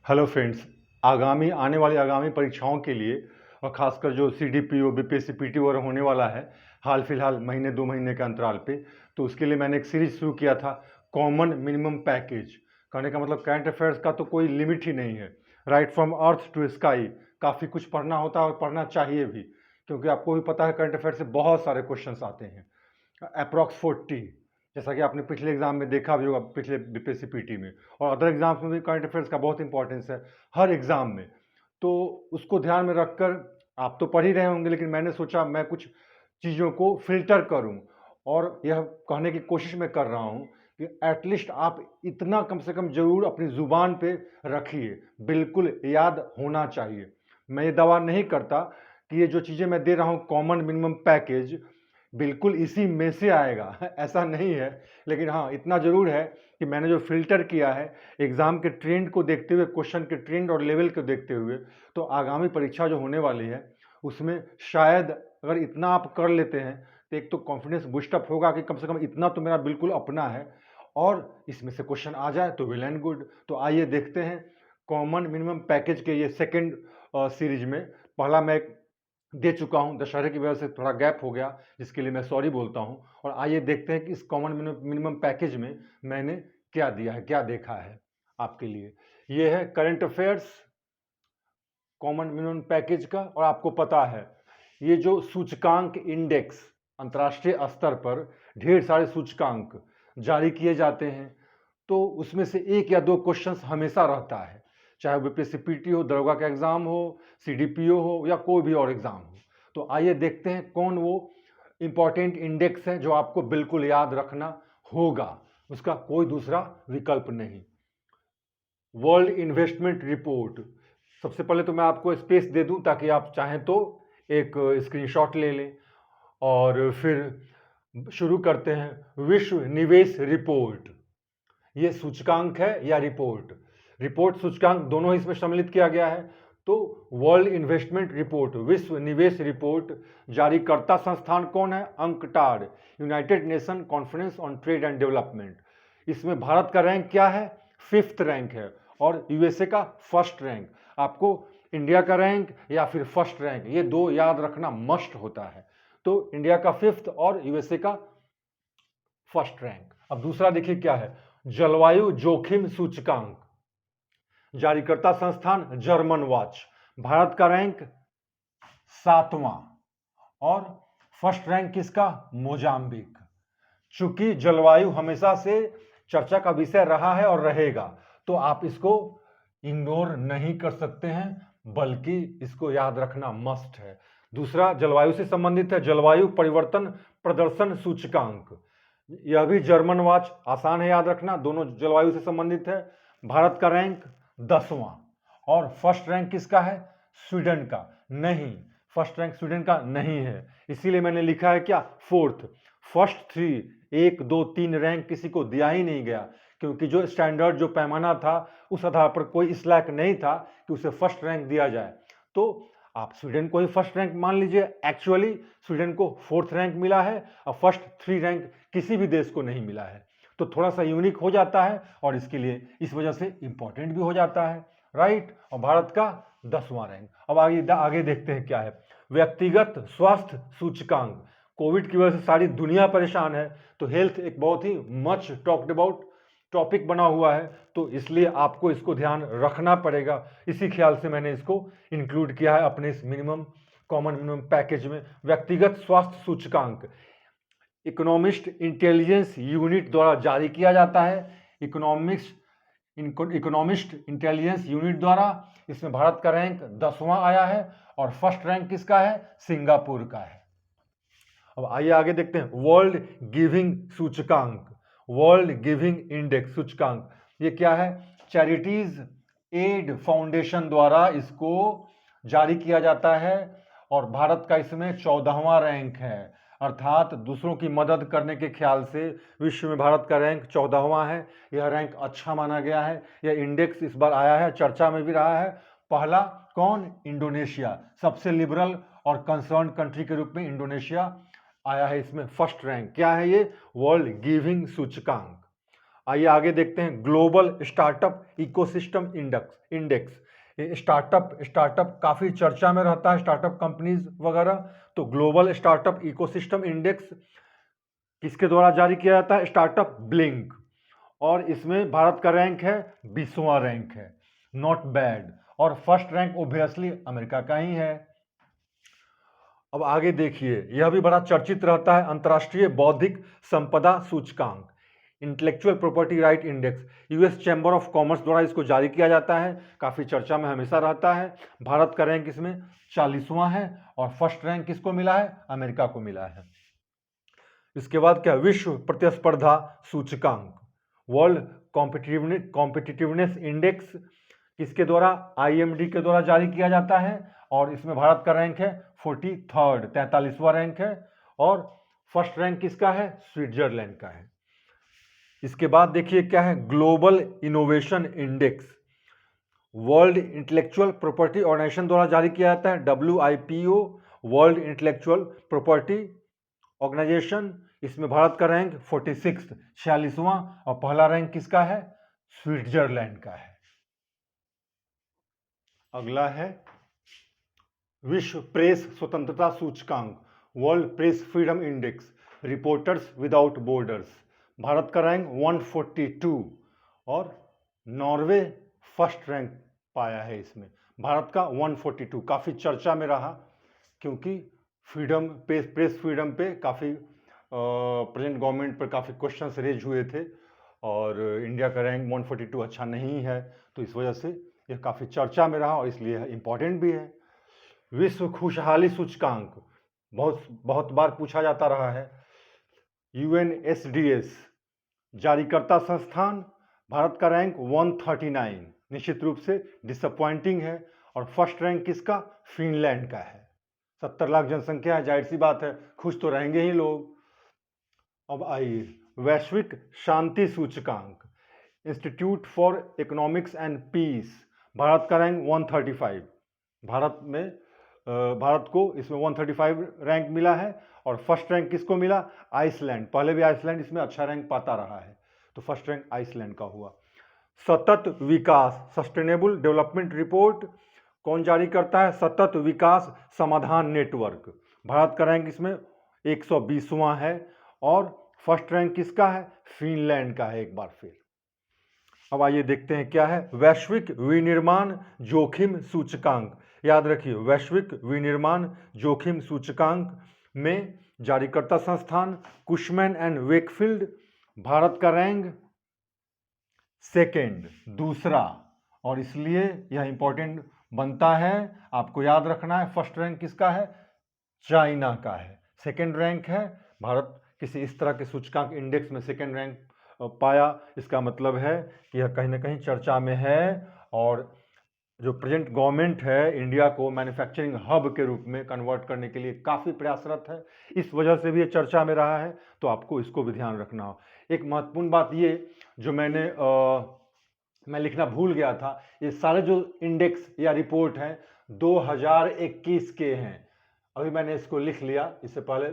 Hello friends. आने वाली परीक्षाओं के लिए और ख़ासकर जो सीडीपीओ बीपीएससी पीटी वगैरह होने वाला है हाल फिलहाल महीने 2 महीने के अंतराल पे, तो उसके लिए मैंने एक सीरीज शुरू किया था, कॉमन मिनिमम पैकेज। कहने का मतलब करंट अफेयर्स का तो कोई लिमिट ही नहीं है। Right from earth to sky काफ़ी कुछ पढ़ना होता है और पढ़ना चाहिए भी, क्योंकि आपको भी पता है करंट अफेयर से बहुत सारे क्वेश्चंस आते हैं। अप्रॉक्स 40, जैसा कि आपने पिछले एग्जाम में देखा भी होगा, पिछले बीपीएससी पीटी में और अदर एग्जाम्स में भी करंट अफेयर्स का बहुत इंपॉर्टेंस है हर एग्जाम में। तो उसको ध्यान में रखकर आप तो पढ़ ही रहे होंगे, लेकिन मैंने सोचा मैं कुछ चीज़ों को फिल्टर करूं और यह कहने की कोशिश मैं कर रहा हूं कि एटलीस्ट आप इतना कम से कम जरूर अपनी जुबान पे रखिए, बिल्कुल याद होना चाहिए। मैं ये दावा नहीं करता कि ये जो चीज़ें मैं दे रहा हूं कॉमन मिनिमम पैकेज बिल्कुल इसी में से आएगा ऐसा नहीं है, लेकिन हाँ इतना ज़रूर है कि मैंने जो फ़िल्टर किया है एग्ज़ाम के ट्रेंड को देखते हुए, क्वेश्चन के ट्रेंड और लेवल को देखते हुए, तो आगामी परीक्षा जो होने वाली है उसमें शायद अगर इतना आप कर लेते हैं तो एक तो कॉन्फिडेंस बूस्टअप होगा कि कम से कम इतना तो मेरा बिल्कुल अपना है और इसमें से क्वेश्चन आ जाए तो वेल एंड गुड। तो आइए देखते हैं कॉमन मिनिमम पैकेज के ये सेकेंड सीरीज में। पहला मैं दे चुका हूं, दशहरे की वजह से थोड़ा गैप हो गया, जिसके लिए मैं सॉरी बोलता हूं। और आइए देखते हैं कि इस कॉमन मिनिमम पैकेज में मैंने क्या दिया है, क्या देखा है आपके लिए। ये है current affairs common minimum package का। और आपको पता है ये जो सूचकांक इंडेक्स, अंतर्राष्ट्रीय स्तर पर ढेर सारे सूचकांक जारी किए जाते हैं, तो उसमें से एक या दो क्वेश्चंस हमेशा रहता है, चाहे वो बीपीएससी पीटी हो, दरोगा का एग्जाम हो, सीडीपीओ हो या कोई भी और एग्जाम हो। तो आइए देखते हैं कौन वो इंपॉर्टेंट इंडेक्स है जो आपको बिल्कुल याद रखना होगा, उसका कोई दूसरा विकल्प नहीं। World investment report. सबसे पहले तो मैं आपको स्पेस दे दूं ताकि आप चाहें तो एक स्क्रीनशॉट ले लें और फिर शुरू करते हैं। विश्व निवेश रिपोर्ट, ये सूचकांक है या रिपोर्ट? रिपोर्ट सूचकांक दोनों इसमें सम्मिलित किया गया है। तो वर्ल्ड इन्वेस्टमेंट रिपोर्ट, विश्व निवेश रिपोर्ट, जारीकर्ता संस्थान कौन है? UNCTAD, United nation conference on trade and development. इसमें भारत का रैंक क्या है? 5th रैंक है और यूएसए का 1st रैंक। आपको इंडिया का रैंक या फिर 1st रैंक, ये दो याद रखना मस्ट होता है। तो इंडिया का 5th और यूएसए का 1st रैंक। अब दूसरा देखिए क्या है, जलवायु जोखिम सूचकांक, जारीकर्ता संस्थान जर्मन वॉच, भारत का रैंक 7वां और 1st रैंक किसका? मोजाम्बिक। चूंकि जलवायु हमेशा से चर्चा का विषय रहा है और रहेगा, तो आप इसको इग्नोर नहीं कर सकते हैं, बल्कि इसको याद रखना मस्ट है। दूसरा जलवायु से संबंधित है, जलवायु परिवर्तन प्रदर्शन सूचकांक, यह भी जर्मन वॉच, आसान है याद रखना, दोनों जलवायु से संबंधित है। भारत का रैंक 10वां और 1st रैंक किसका है? स्वीडन का। नहीं, 1st रैंक स्वीडन का नहीं है, इसीलिए मैंने लिखा है क्या? 4th। फर्स्ट 3, 1 2 3 रैंक किसी को दिया ही नहीं गया, क्योंकि जो स्टैंडर्ड, जो पैमाना था, उस आधार पर कोई इस लायक नहीं था कि उसे 1st रैंक दिया जाए। तो आप स्वीडन को ही 1st रैंक मान लीजिए। एक्चुअली स्वीडन को 4th रैंक मिला है और फर्स्ट 3 रैंक किसी भी देश को नहीं मिला है, तो थोड़ा सा यूनिक हो जाता है और इसके लिए इस वजह से इंपॉर्टेंट भी हो जाता है। राइट, और भारत का 10वां रैंक। अब आगे देखते हैं क्या है। व्यक्तिगत स्वास्थ्य सूचकांक, कोविड की वजह से सारी दुनिया परेशान है, तो हेल्थ एक बहुत ही मच टॉक्ड अबाउट टॉपिक बना हुआ है, तो इसलिए आपको इसको ध्यान रखना पड़ेगा। इसी ख्याल से मैंने इसको इंक्लूड किया है अपने इस कॉमन मिनिमम पैकेज में। व्यक्तिगत स्वास्थ्य सूचकांक इकोनॉमिस्ट इंटेलिजेंस यूनिट द्वारा जारी किया जाता है। इकोनॉमिस्ट इंटेलिजेंस यूनिट द्वारा। इसमें भारत का रैंक 10वां आया है और 1st रैंक किसका है? सिंगापुर का है। अब आइए आगे देखते हैं। वर्ल्ड गिविंग सूचकांक, वर्ल्ड गिविंग इंडेक्स सूचकांक, ये क्या है? चैरिटीज एड फाउंडेशन द्वारा इसको जारी किया जाता है और भारत का इसमें 14वां रैंक है। अर्थात दूसरों की मदद करने के ख्याल से विश्व में भारत का रैंक 14वां है। यह रैंक अच्छा माना गया है। यह इंडेक्स इस बार आया है, चर्चा में भी रहा है। पहला कौन? इंडोनेशिया, सबसे लिबरल और कंसर्न कंट्री के रूप में इंडोनेशिया आया है इसमें 1st रैंक। क्या है ये? वर्ल्ड गिविंग सूचकांक। आइए आगे देखते हैं global startup ecosystem index. Startup काफ़ी चर्चा में रहता है, स्टार्टअप कंपनीज वगैरह। तो ग्लोबल स्टार्टअप इकोसिस्टम इंडेक्स किसके द्वारा जारी किया जाता है? Startup blink. और इसमें भारत का रैंक है 20वां रैंक है, नॉट बैड। और फर्स्ट रैंक ओब्वियसली अमेरिका का ही है। अब आगे देखिए, यह भी बड़ा चर्चित रहता है, अंतर्राष्ट्रीय बौद्धिक संपदा सूचकांक, intellectual property right index. US chamber of commerce द्वारा इसको जारी किया जाता है, काफ़ी चर्चा में हमेशा रहता है। भारत का रैंक इसमें 40वां है और फर्स्ट रैंक किसको मिला है? अमेरिका को मिला है। इसके बाद क्या? विश्व प्रतिस्पर्धा सूचकांक, वर्ल्ड कॉम्पिटिटिवनेस इंडेक्स, किसके द्वारा? आईएमडी के द्वारा जारी किया जाता है। और इसमें भारत का रैंक है 43वां रैंक है। और फर्स्ट रैंक किसका है? स्विट्जरलैंड का है। इसके बाद देखिए क्या है? Global innovation index, world intellectual property organisation द्वारा जारी किया जाता है, WIPO, world intellectual property organisation. इसमें भारत का रैंक 46वां और पहला रैंक किसका है? स्विट्जरलैंड का है। अगला है विश्व प्रेस स्वतंत्रता सूचकांक, world press freedom index, reporters without borders. Bharat का रैंक 142 और नॉर्वे फर्स्ट रैंक पाया है इसमें। भारत का 142 काफ़ी चर्चा में रहा, क्योंकि प्रेस फ्रीडम पे काफ़ी प्रेजेंट गवर्नमेंट पर काफ़ी क्वेश्चंस रेज हुए थे और इंडिया का रैंक 142 अच्छा नहीं है, तो इस वजह से यह काफ़ी चर्चा में रहा और इसलिए इम्पॉर्टेंट भी है। विश्व खुशहाली सूचकांक बहुत बार पूछा जाता रहा है, UNSDS जारीकर्ता संस्थान, भारत का रैंक 139, निश्चित रूप से डिसअपॉइंटिंग है। और फर्स्ट रैंक किसका? फिनलैंड का है। 70 लाख जनसंख्या है, जाहिर सी बात है खुश तो रहेंगे ही लोग। अब आइए वैश्विक शांति सूचकांक, institute for economics and peace, Bharat का रैंक 135। भारत को इसमें 135 रैंक मिला है। और फर्स्ट रैंक किसको मिला? आइसलैंड। पहले भी आइसलैंड इसमें अच्छा रैंक पाता रहा है, तो फर्स्ट रैंक आइसलैंड का हुआ। सतत विकास सस्टेनेबल डेवलपमेंट रिपोर्ट कौन जारी करता है? सतत विकास समाधान नेटवर्क। भारत का रैंक इसमें 120वां है और फर्स्ट रैंक किसका है? फिनलैंड का है एक बार फिर। अब आइए देखते हैं क्या है वैश्विक विनिर्माण जोखिम सूचकांक। याद रखिए, वैश्विक विनिर्माण जोखिम सूचकांक में जारीकर्ता संस्थान कुशमैन एंड वेकफील्ड। भारत का रैंक सेकेंड, दूसरा, और इसलिए यह इंपॉर्टेंट बनता है, आपको याद रखना है। फर्स्ट रैंक किसका है? चाइना का है। सेकेंड रैंक है भारत किसी इस तरह के सूचकांक इंडेक्स में सेकेंड रैंक पाया, इसका मतलब है कि यह कहीं ना कहीं चर्चा में है। और जो प्रेजेंट गवर्नमेंट है, इंडिया को मैन्युफैक्चरिंग हब के रूप में कन्वर्ट करने के लिए काफ़ी प्रयासरत है, इस वजह से भी ये चर्चा में रहा है, तो आपको इसको भी ध्यान रखना हो। एक महत्वपूर्ण बात ये जो मैं लिखना भूल गया था, ये सारे जो इंडेक्स या रिपोर्ट हैं 2021 के हैं। अभी मैंने इसको लिख लिया, इससे पहले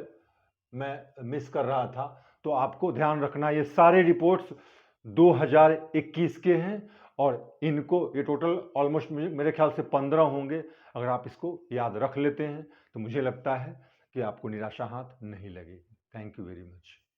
मैं मिस कर रहा था, तो आपको ध्यान रखना ये सारे रिपोर्ट्स 2021 के हैं और इनको ये टोटल ऑलमोस्ट मेरे ख्याल से 15 होंगे। अगर आप इसको याद रख लेते हैं तो मुझे लगता है कि आपको निराशा हाथ नहीं लगेगी। Thank you very much.